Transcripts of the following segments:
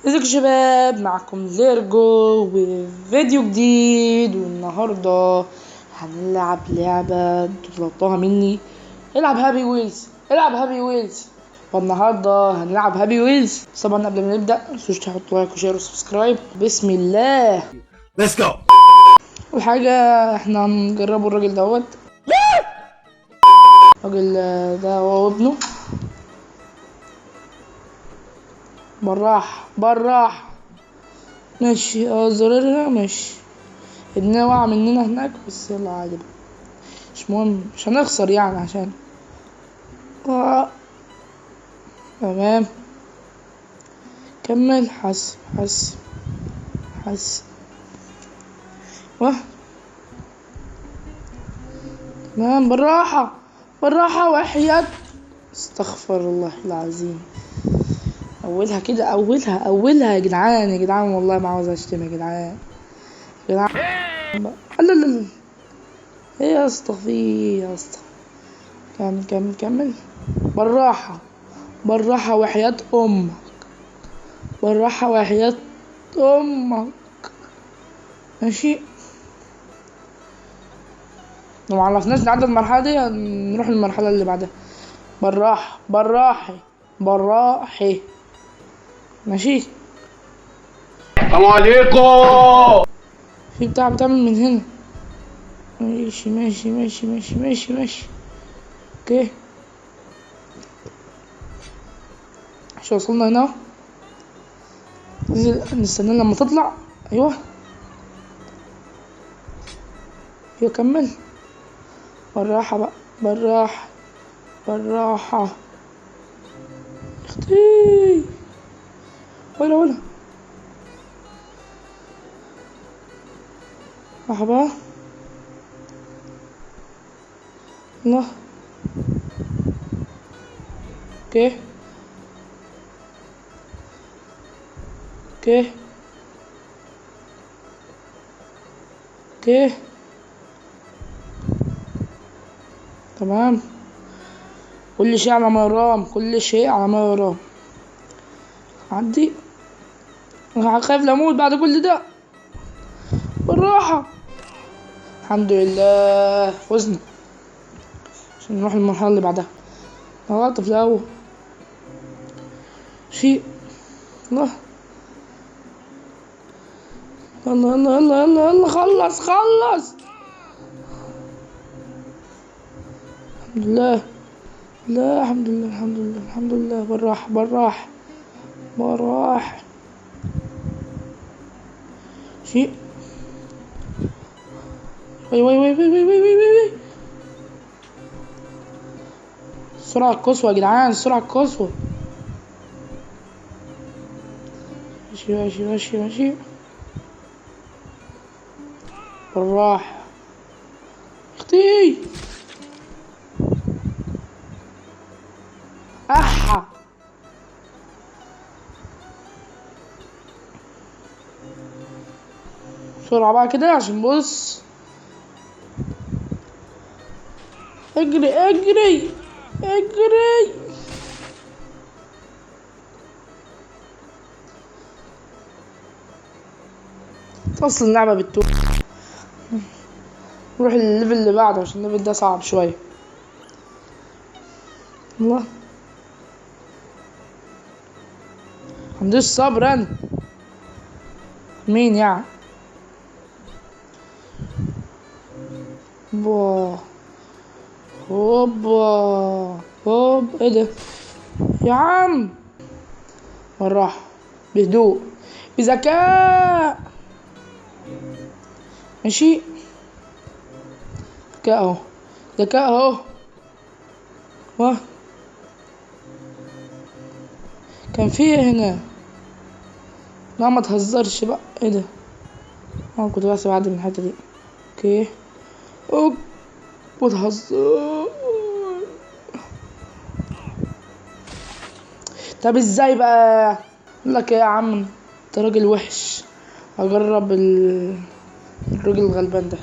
ازيكم يا شباب، معكم ليرجو وفيديو جديد. والنهارده هنلعب لعبة طلبتها مني. العب هابي ويلز، العب هابي ويلز. فالنهارده هنلعب هابي ويلز. طبعا قبل ما نبدأ متنسوش تحطوا لايك وشير وسبسكرايب. بسم الله. Let's go. اول حاجة احنا هنجربوا الراجل دوت. الراجل ده هو وابنه. براح ماشي. زرارنا ماشي. ابننا وقع مننا هناك، بس يلا عادي بقى. مش مهم، مش هنخسر يعني عشان تمام. كمل. حس تمام. بالراحة وحياة. استغفر الله العظيم. اولها كده، اولها يا جدعان، يا جدعان والله ما عاوز اشتم يا جدعان. لا لا لا. ايه يا اسطى، في يا اسطى. كمل. بالراحة وحياة امك. بالراحة وحياة امك. ماشي. لو معرفناش نعدي المرحلة دي نروح للمرحلة اللي بعدها. بالراحة. ماشي. السلام عليكم. في بتاع بتعمل من هنا. ماشي. اوكي. مش وصلنا هنا. نستنى لما تطلع. ايوه كمل. بالراحة بقى. بالراحة. اختي. ولا مرحبا. الله. اوكي. تمام. كل شيء على ما يرام. عدي. انا خايف لاموت بعد كل ده. بالراحة. الحمد لله فزنا. عشان نروح للمرحلة اللي بعدها. غلط في الأول. شيء. الله. يلا خلص. الحمد لله. لا الحمد لله. بالراحة. شيء. وي. السرعة القصوى يا جدعان، السرعة القصوى. ماشي. بالراحة. اختي. احا. بسرعة بقى كده عشان بص. اجري. اصل اللعبة بتتوه. نروح للليفل اللي بعده عشان الليفل ده صعب شوية. الله. عنديش صبر انا. مين يعني؟ هوبا. ايه ده يا عم؟ بالراحة، بهدوء، بذكاء. ماشي. ذكاء اهو. كان فيه هنا. لا ما تهزرش بقى. ايه ده؟ كنت بحسب اعدي من الحتة دي. اوكي. بتهزر. طب ازاي بقى؟ اقول لك ايه يا عم، انت راجل وحش. اجرب الراجل الغلبان ده.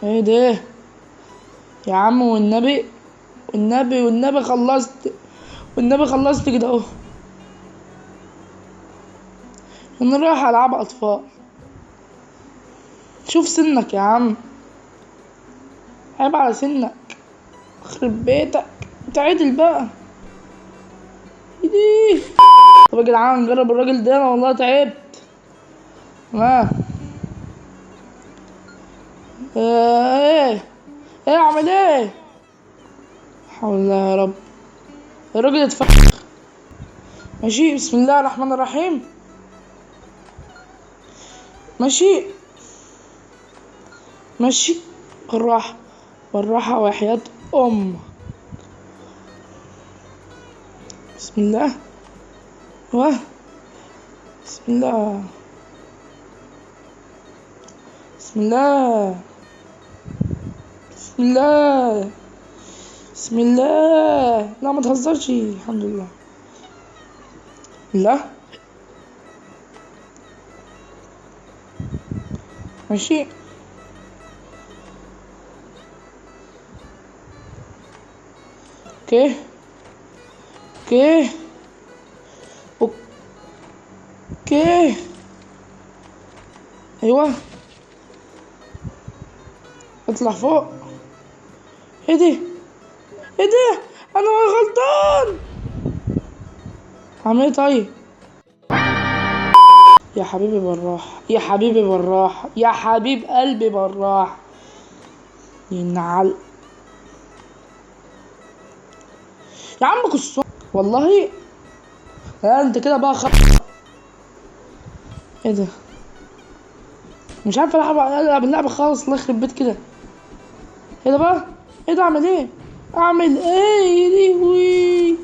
ايه ده يا عم والنبي؟ والنبي خلصت. والنبي خلصت كده اهو. انا رايح العب اطفال. شوف سنك يا عم، عيب على سنك، يخرب بيتك. تعدل بقى. ايدي. طب يا جدعان نجرب الراجل ده، انا والله تعبت. ها ايه ايه اعمل ايه؟ حول الله يا رب. الراجل اتفخ. ماشي، بسم الله الرحمن الرحيم. ماشي ماشي، بالراحة بالراحة وحياة أم. بسم الله. بسم الله بسم الله بسم الله بسم الله. لا ما تهزرش، الحمد لله. لا ماشي. اوكي اوكي اوكي. ايوه اطلع فوق. ايه ده ايه ده؟ انا غلطان. عامل ايه طيب؟ يا حبيبي بالراحة، يا حبيبي بالراحة، يا حبيب قلبي بالراحة. ينعل يا عم كسر والله. لا انت كده بقى ايه ده؟ مش عارف العب اللعبة خالص، الله يخرب بيت كده. ايه ده بقى؟ ايه ده؟ اعمل ايه؟ اعمل ايه؟ يا لهوي.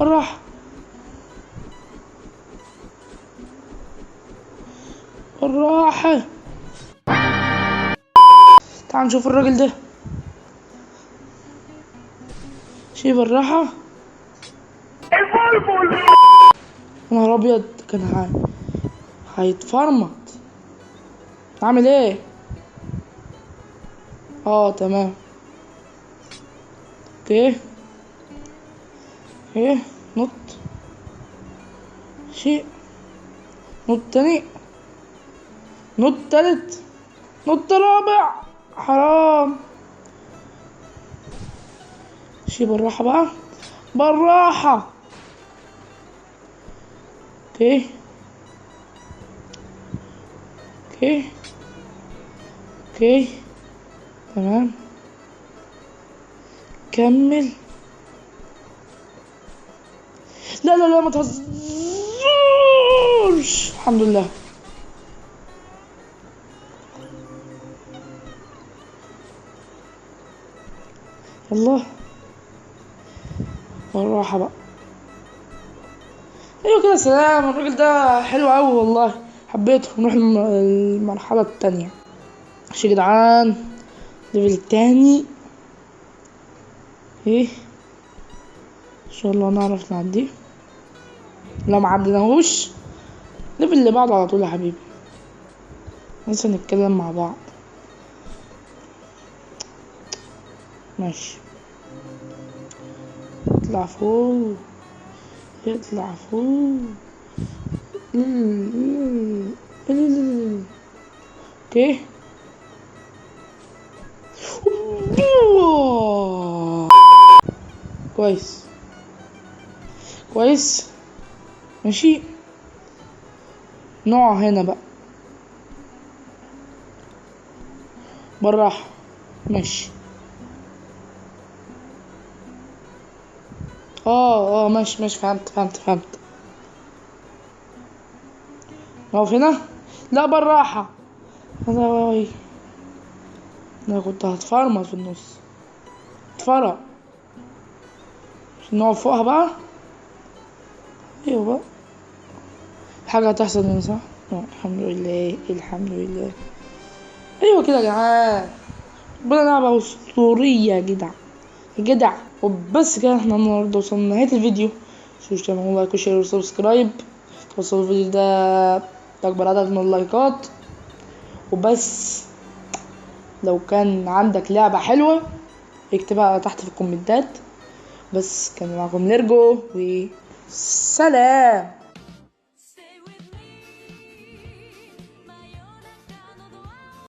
بالراحة بالراحة. تعال نشوف الراجل ده. شي بالراحة. يا نهار ابيض، كان هيتفرمط. اعمل ايه؟ تمام. اوكي ايه. نط. شيء. نط تاني. نط تالت. نط رابع. حرام. شي بالراحة بقى، بالراحة. اوكي اوكي اوكي تمام. كمل. لا لا لا ما تهزرش. الحمد لله. يلا بالراحة بقى. ايوه كده سلام. الراجل ده حلو اوي والله، حبيته. نروح المرحلة التانية. ماشي يا جدعان، الليفل التاني. ايه ان شاء الله نعرف نعديه. لو معدناهوش الليفل اللي بعده على طول يا حبيبي. بس نتكلم مع بعض. ماشي. اطلع فوق، اطلع فوق. اوكي. كويس كويس. ماشي. نقع هنا بقى بالراحة. ماشي. ماشي ماشي، فهمت. نقف هنا. لا بالراحة. انا كنت هتفرمط في النص. اتفرق. نقف فوقها بقى. ايوه بقى، حاجة هتحصل هنا صح؟ الحمد لله الحمد لله. ايوه كده يا جدعان، ربنا لعبة اسطورية يا جدع يا جدع. وبس كده احنا النهاردة وصلنا لنهاية الفيديو. متنسوش تعملوا لايك وشير وسبسكرايب، توصلوا الفيديو ده لأكبر عدد من اللايكات. وبس لو كان عندك لعبة حلوة اكتبها تحت في الكومنتات بس كان معكم نرجو وسلام.